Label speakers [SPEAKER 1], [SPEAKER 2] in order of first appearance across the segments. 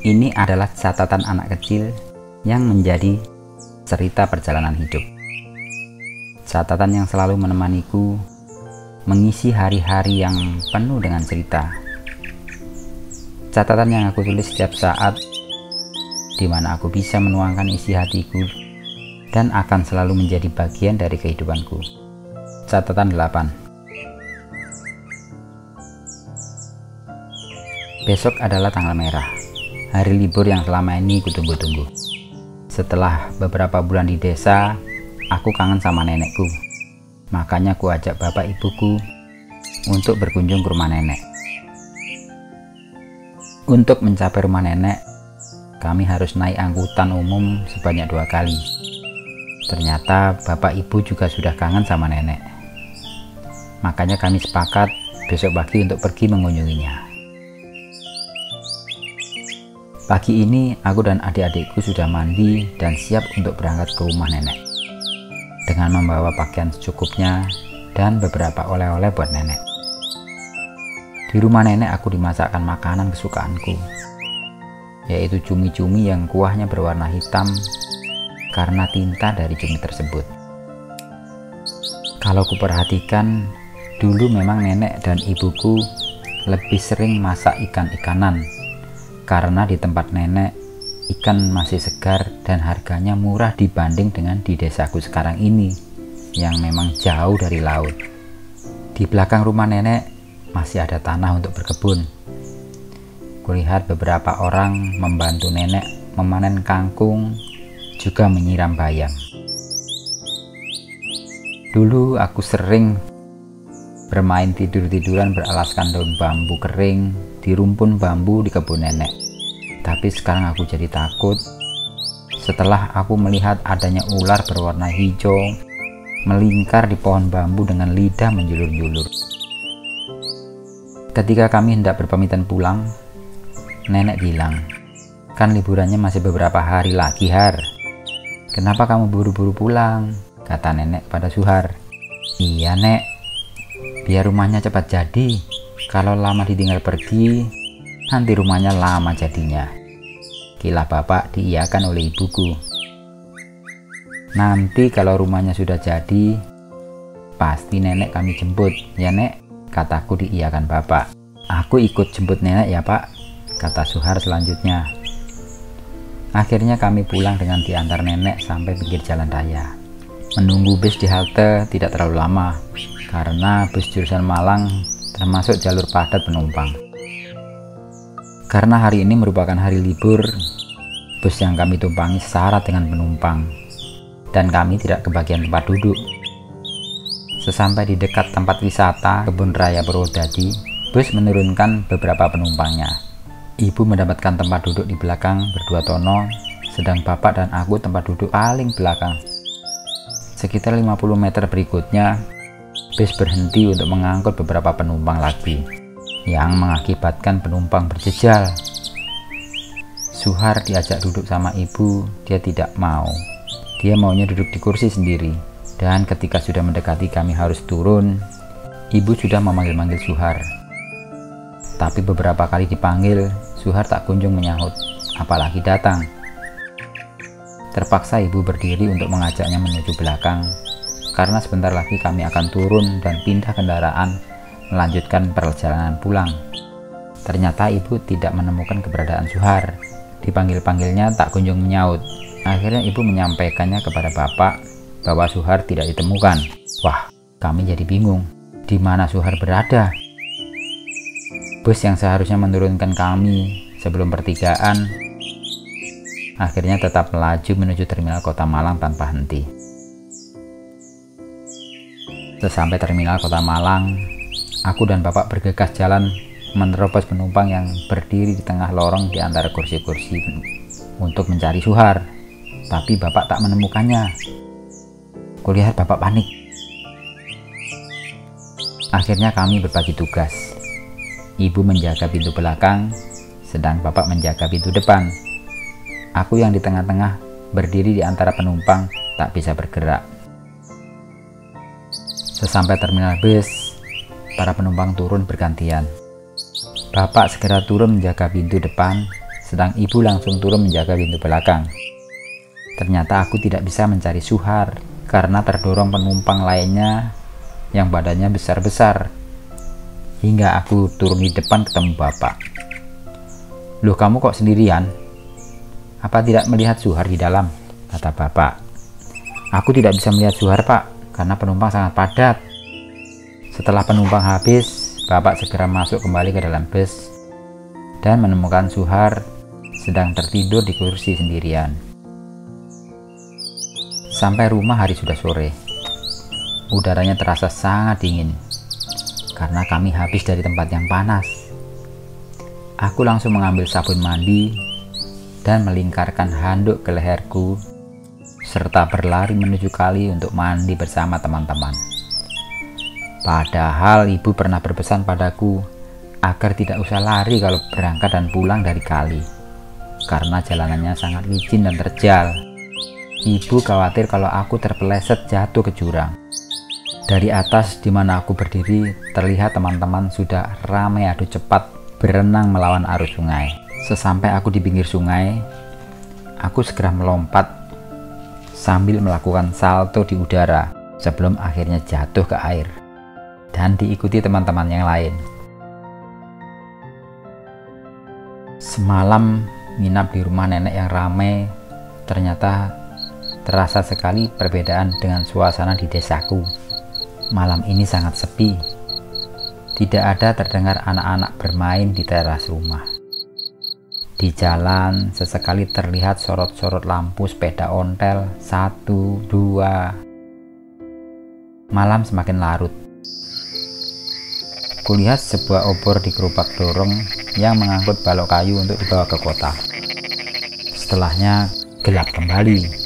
[SPEAKER 1] Ini adalah catatan anak kecil yang menjadi cerita perjalanan hidup. Catatan yang selalu menemaniku, mengisi hari-hari yang penuh dengan cerita. Catatan yang aku tulis setiap saat, di mana aku bisa menuangkan isi hatiku dan akan selalu menjadi bagian dari kehidupanku. Catatan 8. Besok adalah tanggal merah, hari libur yang selama ini kutunggu-tunggu. Setelah beberapa bulan di desa, aku kangen sama nenekku. Makanya ku ajak bapak ibuku untuk berkunjung ke rumah nenek. Untuk mencapai rumah nenek, kami harus naik angkutan umum sebanyak 2 kali. Ternyata bapak ibu juga sudah kangen sama nenek. Makanya kami sepakat besok pagi untuk pergi mengunjunginya. Pagi ini aku dan adik-adikku sudah mandi dan siap untuk berangkat ke rumah nenek. Dengan membawa pakaian secukupnya dan beberapa oleh-oleh buat nenek. Di rumah nenek aku dimasakkan makanan kesukaanku, yaitu cumi-cumi yang kuahnya berwarna hitam karena tinta dari cumi tersebut. Kalau kuperhatikan, dulu memang nenek dan ibuku lebih sering masak ikan-ikanan, karena di tempat nenek ikan masih segar dan harganya murah dibanding dengan di desaku sekarang ini yang memang jauh dari laut. Di belakang rumah nenek masih ada tanah untuk berkebun. Kulihat beberapa orang membantu nenek memanen kangkung, juga menyiram bayam. Dulu aku sering bermain tidur-tiduran beralaskan daun bambu kering di rumpun bambu di kebun nenek. Tapi sekarang aku jadi takut setelah aku melihat adanya ular berwarna hijau melingkar di pohon bambu dengan lidah menjulur-julur. Ketika kami hendak berpamitan pulang, nenek bilang, "Kan liburannya masih beberapa hari lagi, Har. Kenapa kamu buru-buru pulang?" kata nenek pada Suhar. "Iya, Nek. Biar rumahnya cepat jadi. Kalau lama ditinggal pergi, nanti rumahnya lama jadinya." Kilah bapak diiyakan oleh ibuku. "Nanti kalau rumahnya sudah jadi, pasti nenek kami jemput, ya Nek," kataku diiyakan bapak. "Aku ikut jemput nenek ya Pak," kata Suhar selanjutnya. Akhirnya kami pulang dengan diantar nenek sampai pinggir jalan raya. Menunggu bus di halte tidak terlalu lama, karena bus jurusan Malang termasuk jalur padat penumpang. Karena hari ini merupakan hari libur, bus yang kami tumpangi syarat dengan penumpang, dan kami tidak kebagian tempat duduk. Sesampai di dekat tempat wisata Kebun Raya Purwodadi, bus menurunkan beberapa penumpangnya. Ibu mendapatkan tempat duduk di belakang berdua tono, sedang bapak dan aku tempat duduk paling belakang. Sekitar 50 meter berikutnya, bus berhenti untuk mengangkut beberapa penumpang lagi, yang mengakibatkan penumpang berjejal. Suhar diajak duduk sama ibu, dia tidak mau. Dia maunya duduk di kursi sendiri. Dan ketika sudah mendekati kami harus turun, ibu sudah memanggil-manggil Suhar. Tapi beberapa kali dipanggil, Suhar tak kunjung menyahut, apalagi datang. Terpaksa ibu berdiri untuk mengajaknya menuju belakang, karena sebentar lagi kami akan turun dan pindah kendaraan melanjutkan perjalanan pulang. Ternyata ibu tidak menemukan keberadaan Suhar. Dipanggil-panggilnya tak kunjung menyaut. Akhirnya ibu menyampaikannya kepada bapak bahwa Suhar tidak ditemukan. Wah, kami jadi bingung. Di mana Suhar berada? Bus yang seharusnya menurunkan kami sebelum pertigaan akhirnya tetap melaju menuju terminal Kota Malang tanpa henti. Sesampai terminal Kota Malang, aku dan bapak bergegas jalan menerobos penumpang yang berdiri di tengah lorong di antara kursi-kursi untuk mencari Suhar. Tapi bapak tak menemukannya. Kulihat bapak panik. Akhirnya kami berbagi tugas. Ibu menjaga pintu belakang, sedang bapak menjaga pintu depan. Aku yang di tengah-tengah berdiri di antara penumpang tak bisa bergerak. Sesampai terminal bus, para penumpang turun bergantian. Bapak segera turun menjaga pintu depan, sedang ibu langsung turun menjaga pintu belakang. Ternyata aku tidak bisa mencari Suhar karena terdorong penumpang lainnya yang badannya besar-besar. Hingga aku turun di depan ketemu bapak. "Loh, kamu kok sendirian? Apa tidak melihat Suhar di dalam?" kata bapak. "Aku tidak bisa melihat Suhar, Pak, karena penumpang sangat padat." Setelah penumpang habis, bapak segera masuk kembali ke dalam bus dan menemukan Suhar sedang tertidur di kursi sendirian. Sampai rumah hari sudah sore. Udaranya terasa sangat dingin karena kami habis dari tempat yang panas. Aku langsung mengambil sabun mandi dan melingkarkan handuk ke leherku serta berlari menuju kali untuk mandi bersama teman-teman. Padahal ibu pernah berpesan padaku agar tidak usah lari kalau berangkat dan pulang dari kali karena jalanannya sangat licin dan terjal. Ibu khawatir kalau aku terpeleset jatuh ke jurang. Dari atas di mana aku berdiri, terlihat teman-teman sudah ramai adu cepat berenang melawan arus sungai. Sesampai aku di pinggir sungai, aku segera melompat sambil melakukan salto di udara sebelum akhirnya jatuh ke air dan diikuti teman-teman yang lain. Semalam nginap di rumah nenek yang ramai, ternyata terasa sekali perbedaan dengan suasana di desaku. Malam ini sangat sepi. Tidak ada terdengar anak-anak bermain di teras rumah. Di jalan sesekali terlihat sorot-sorot lampu sepeda ontel 1, 2. Malam semakin larut. Kulihat sebuah obor di gerobak dorong yang mengangkut balok kayu untuk dibawa ke kota. Setelahnya gelap kembali.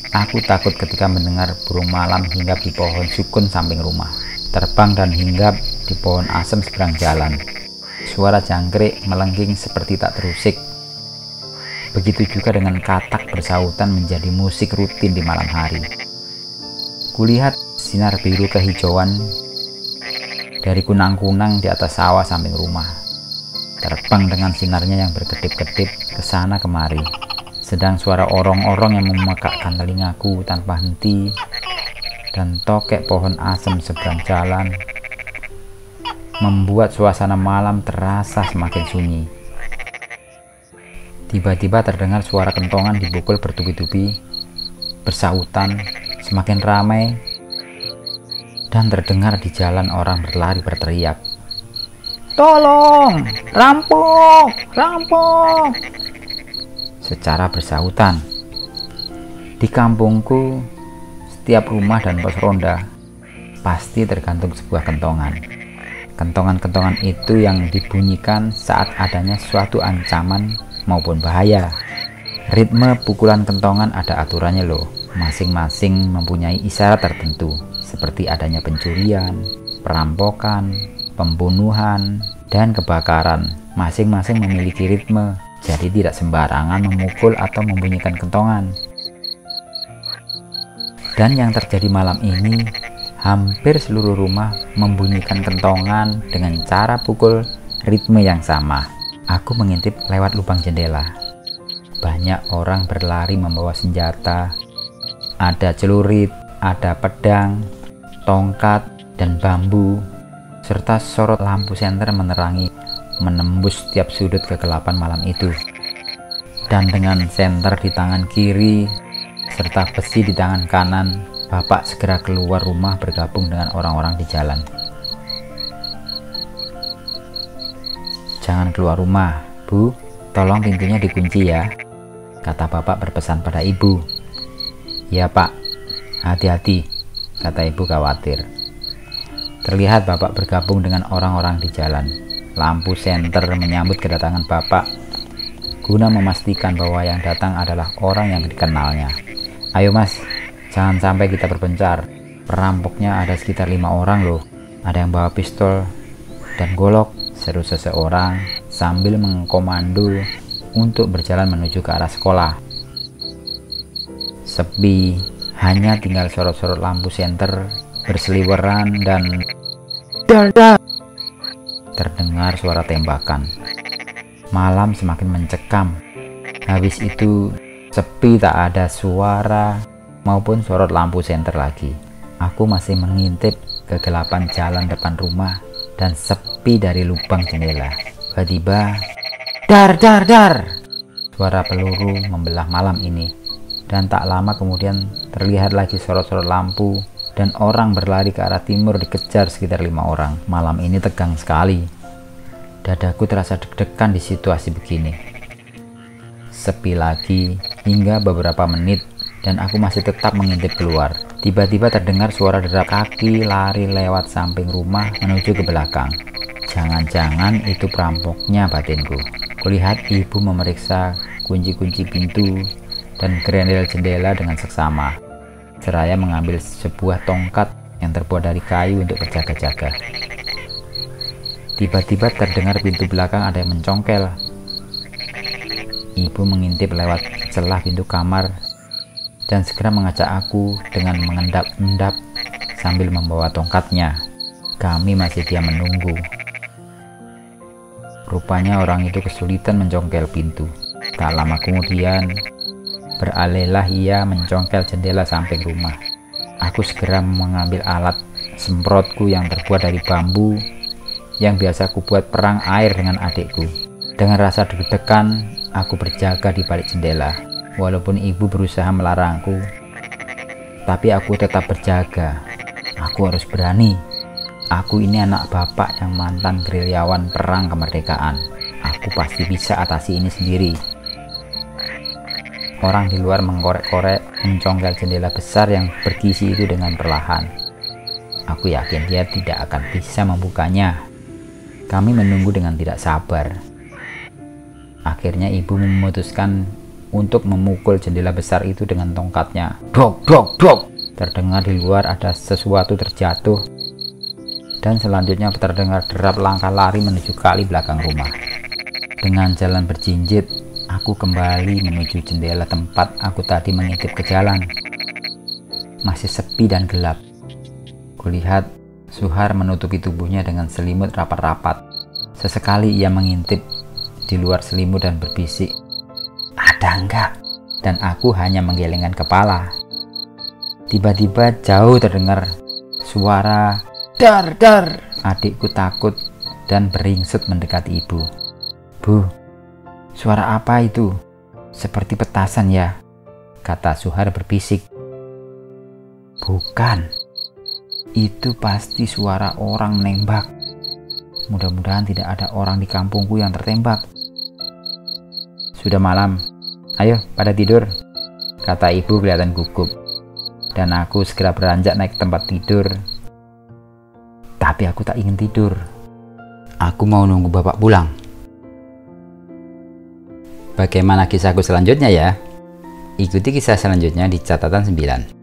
[SPEAKER 1] Aku takut ketika mendengar burung malam hinggap di pohon sukun samping rumah, terbang dan hinggap di pohon asem seberang jalan. Suara jangkrik melengking seperti tak terusik. Begitu juga dengan katak bersautan menjadi musik rutin di malam hari. Kulihat sinar biru kehijauan dari kunang-kunang di atas sawah samping rumah, terbang dengan sinarnya yang berkedip-kedip ke sana kemari. Sedang suara orong-orong yang memekakkan telingaku tanpa henti dan tokek pohon asem seberang jalan membuat suasana malam terasa semakin sunyi. Tiba-tiba terdengar suara kentongan dipukul bertubi-tubi, bersautan, semakin ramai, dan terdengar di jalan orang berlari berteriak, "Tolong! Rampok! Rampok!" secara bersautan. Di kampungku, setiap rumah dan pos ronda pasti tergantung sebuah kentongan. Kentongan-kentongan itu yang dibunyikan saat adanya suatu ancaman maupun bahaya. Ritme pukulan kentongan ada aturannya loh. Masing-masing mempunyai isyarat tertentu, seperti adanya pencurian, perampokan, pembunuhan, dan kebakaran. Masing-masing memiliki ritme. Jadi tidak sembarangan memukul atau membunyikan kentongan. Dan yang terjadi malam ini, hampir seluruh rumah membunyikan kentongan dengan cara pukul ritme yang sama. Aku mengintip lewat lubang jendela. Banyak orang berlari membawa senjata. Ada celurit, ada pedang, tongkat, dan bambu, serta sorot lampu senter menerangi menembus setiap sudut kegelapan malam itu. Dan dengan senter di tangan kiri serta besi di tangan kanan, bapak segera keluar rumah bergabung dengan orang-orang di jalan. "Jangan keluar rumah, Bu. Tolong pintunya dikunci ya," kata bapak berpesan pada ibu. "Ya, Pak. Hati-hati," kata ibu khawatir. Terlihat bapak bergabung dengan orang-orang di jalan. Lampu senter menyambut kedatangan bapak guna memastikan bahwa yang datang adalah orang yang dikenalnya. "Ayo Mas, jangan sampai kita berpencar. Perampoknya ada sekitar 5 orang loh. Ada yang bawa pistol dan golok," seru seseorang sambil mengkomando untuk berjalan menuju ke arah sekolah. Sepi, hanya tinggal sorot-sorot lampu senter berseliweran dan terdengar suara tembakan. Malam semakin mencekam. Habis itu sepi, tak ada suara maupun sorot lampu senter lagi. Aku masih mengintip kegelapan jalan depan rumah dan sepi dari lubang jendela. Tiba-tiba, dar dar dar, suara peluru membelah malam ini. Dan tak lama kemudian terlihat lagi sorot-sorot lampu dan orang berlari ke arah timur dikejar sekitar 5 orang. Malam ini tegang sekali. Dadaku terasa deg-degan di situasi begini. Sepi lagi hingga beberapa menit dan aku masih tetap mengintip keluar. Tiba-tiba terdengar suara derap kaki lari lewat samping rumah menuju ke belakang. Jangan-jangan itu perampoknya, batinku. Kulihat ibu memeriksa kunci-kunci pintu dan grendel jendela dengan seksama, seraya mengambil sebuah tongkat yang terbuat dari kayu untuk berjaga-jaga. Tiba-tiba terdengar pintu belakang ada yang mencongkel. Ibu mengintip lewat celah pintu kamar dan segera mengajak aku dengan mengendap-endap sambil membawa tongkatnya. Kami masih diam menunggu. Rupanya orang itu kesulitan mencongkel pintu. Tak lama kemudian, beralihlah ia mencongkel jendela samping rumah. Aku segera mengambil alat semprotku yang terbuat dari bambu yang biasa aku buat perang air dengan adikku. Dengan rasa deg-degan, aku berjaga di balik jendela. Walaupun ibu berusaha melarangku, tapi aku tetap berjaga. Aku harus berani. Aku ini anak bapak yang mantan gerilyawan perang kemerdekaan. Aku pasti bisa atasi ini sendiri. Orang di luar mengkorek-korek mencongkel jendela besar yang bergisi itu dengan perlahan. Aku yakin dia tidak akan bisa membukanya. Kami menunggu dengan tidak sabar. Akhirnya ibu memutuskan untuk memukul jendela besar itu dengan tongkatnya. Dok, dok, dok. Terdengar di luar ada sesuatu terjatuh. Dan selanjutnya terdengar derap langkah lari menuju kali belakang rumah. Dengan jalan berjinjit, aku kembali menuju jendela tempat aku tadi mengintip ke jalan. Masih sepi dan gelap. Kulihat Suhar menutupi tubuhnya dengan selimut rapat-rapat. Sesekali ia mengintip di luar selimut dan berbisik, "Ada enggak?" Dan aku hanya menggelengkan kepala. Tiba-tiba jauh terdengar suara dar dar. Adikku takut dan beringsut mendekati ibu. "Bu, suara apa itu? Seperti petasan ya?" kata Suhar berbisik. "Bukan. Itu pasti suara orang menembak. Mudah-mudahan tidak ada orang di kampungku yang tertembak." "Sudah malam. Ayo pada tidur," kata ibu kelihatan gugup. Dan aku segera beranjak naik ke tempat tidur. Tapi aku tak ingin tidur. Aku mau nunggu bapak pulang. Bagaimana kisahku selanjutnya ya? Ikuti kisah selanjutnya di catatan 9.